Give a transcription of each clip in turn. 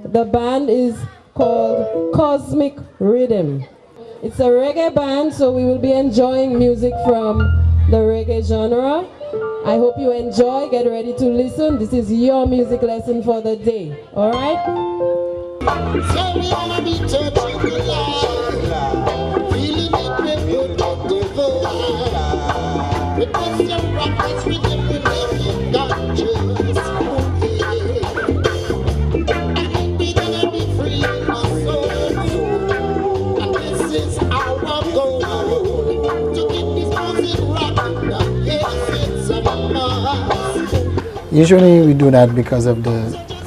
The band is called Kosmik Riddim. It's a reggae band, so we will be enjoying music from the reggae genre. I hope you enjoy. Get ready to listen. This is your music lesson for the day. All right? So we wanna be touching the light, feeling it with the vibe. With this young rockers, we can make it conscious. And we gonna be free in our soul. And this is our goal, to keep this music rocking. Yes, it's a must. Usually we do that because of the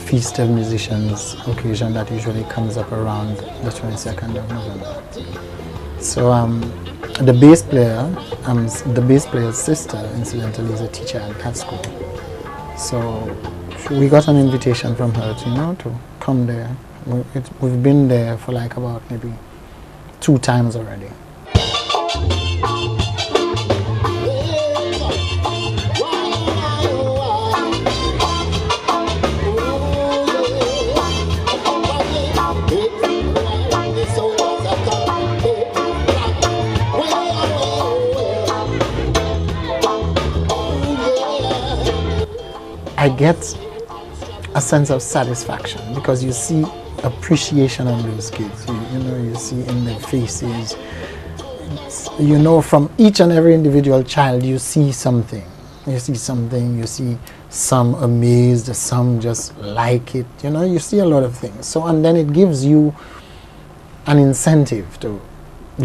Feast of Musicians occasion that usually comes up around the 22nd of November. So the bass player's sister, incidentally, is a teacher at that school. So we got an invitation from her to come there. We've been there for like about maybe 2 times already. I get a sense of satisfaction because you see appreciation on those kids. You see in their faces. From each and every individual child, you see something. You see some amazed, some just like it. You see a lot of things. So, and then it gives you an incentive to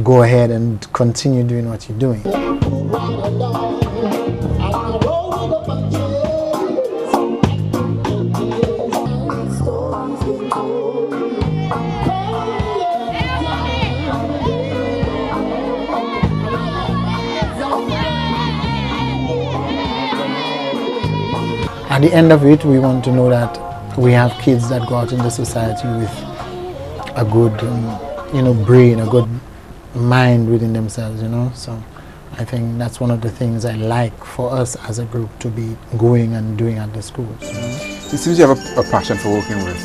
go ahead and continue doing what you're doing. At the end of it, we want to know that we have kids that go out in the society with a good, brain, a good mind within themselves, So I think that's one of the things I like for us as a group to be going and doing at the schools. It seems you have a passion for working with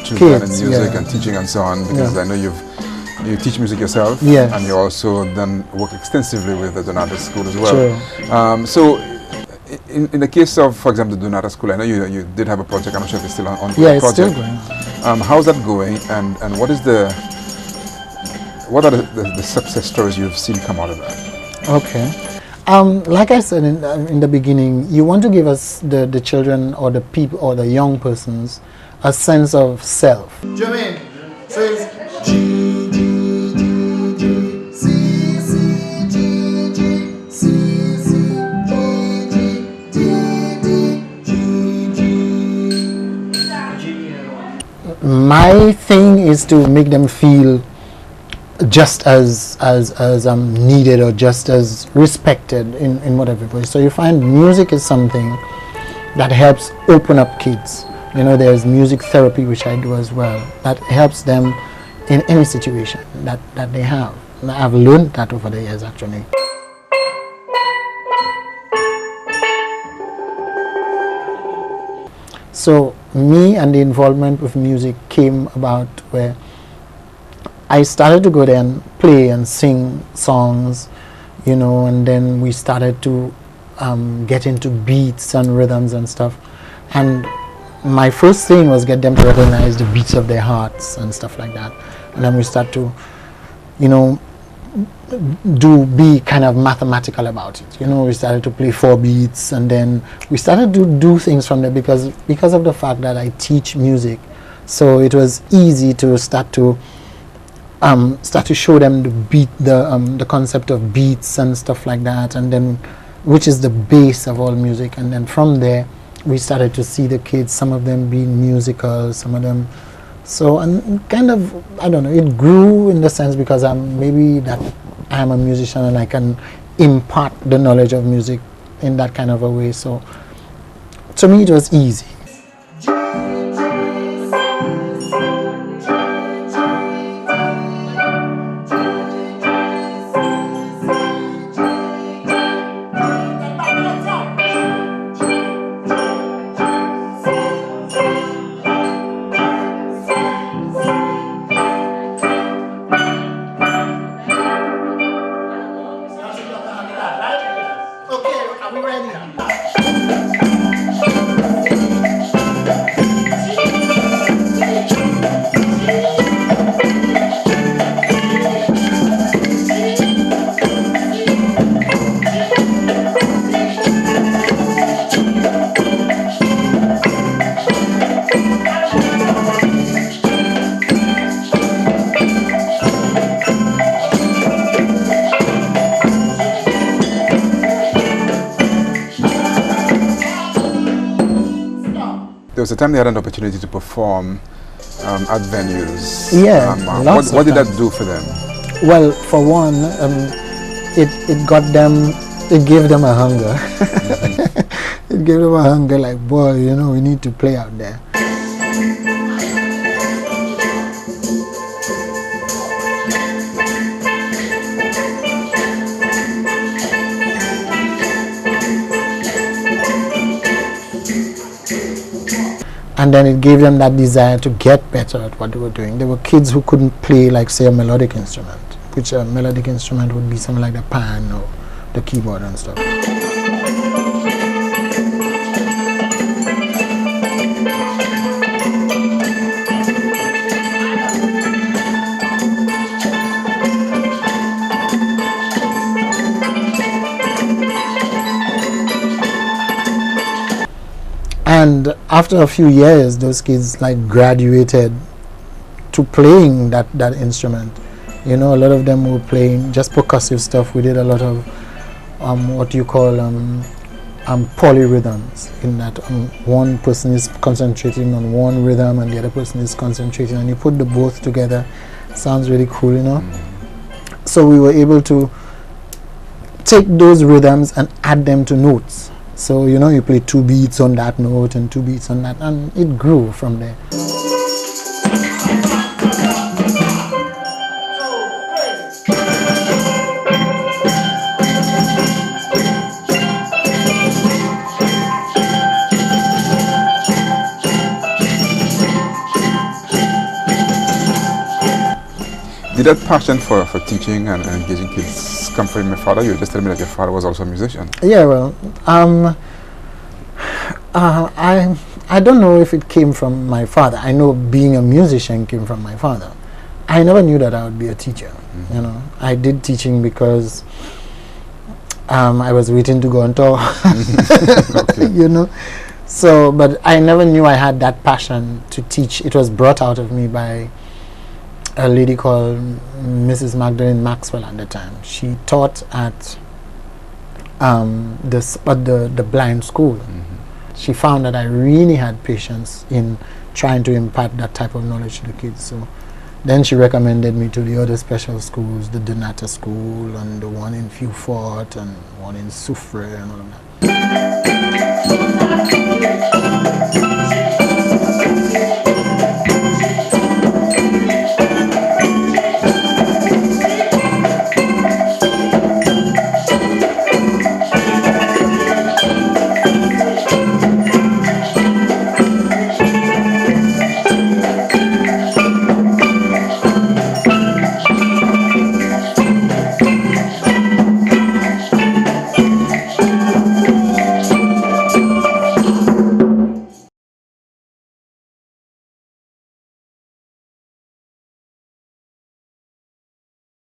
children and music and teaching and so on, because I know you teach music yourself, and you also then work extensively with the Donata School as well. Sure. So in the case of, for example, the Donata School, I know you did have a project. I'm not sure if it's still on the project. It's still going. How's that going, and what are the success stories you've seen come out of that? Okay. Like I said in the beginning, you want to give us the children or the people or the young persons a sense of self. Jermaine says G, G, G, G, C, C, G, G, C, C, G, G, D, D, G, G. My thing is to make them feel just as needed or just as respected in whatever way. So you find music is something that helps open up kids. There's music therapy, which I do as well, that helps them in any situation that they have. I've learned that over the years, actually. So me and the involvement with music came about where I started to go there and play and sing songs, and then we started to get into beats and rhythms and stuff. And my first thing was get them to recognize the beats of their hearts and stuff like that. And then we start to, be kind of mathematical about it. We started to play 4 beats, and then we started to do things from there because of the fact that I teach music. So it was easy to start to show them the beat, the concept of beats and stuff like that, and then which is the base of all music. And then from there we started to see the kids, some of them being musical, some of them, so, and kind of, I don't know, it grew in the sense because maybe that I'm a musician and I can impart the knowledge of music in that kind of a way. So to me it was easy. Are we ready? There was a time they had an opportunity to perform at venues. Yeah, what did that do for them? Well, for one, it got them, it gave them a hunger. It gave them a hunger like, boy, you know, we need to play out there. And then it gave them that desire to get better at what they were doing. There were kids who couldn't play, like, say, a melodic instrument, which a melodic instrument would be something like the pan or the keyboard and stuff. And after a few years, those kids like graduated to playing that instrument. You know, a lot of them were playing just percussive stuff. We did a lot of what you call polyrhythms, in that one person is concentrating on one rhythm and the other person is concentrating, and you put the both together. Sounds really cool, you know. So we were able to take those rhythms and add them to notes. So, you know, you play 2 beats on that note and 2 beats on that, and it grew from there. Did that passion for teaching and engaging kids come from your father? You were just telling me that your father was also a musician. Yeah, well, I don't know if it came from my father. I know being a musician came from my father. I never knew that I would be a teacher. You know, I did teaching because I was waiting to go on tour. Okay. You know, so, but I never knew I had that passion to teach. It was brought out of me by a lady called Mrs. Magdalene Maxwell at the time. She taught at the blind school. She found that I really had patience in trying to impart that type of knowledge to the kids. So then she recommended me to the other special schools, the Donata School and the one in Fufort and one in Soufre and all of that.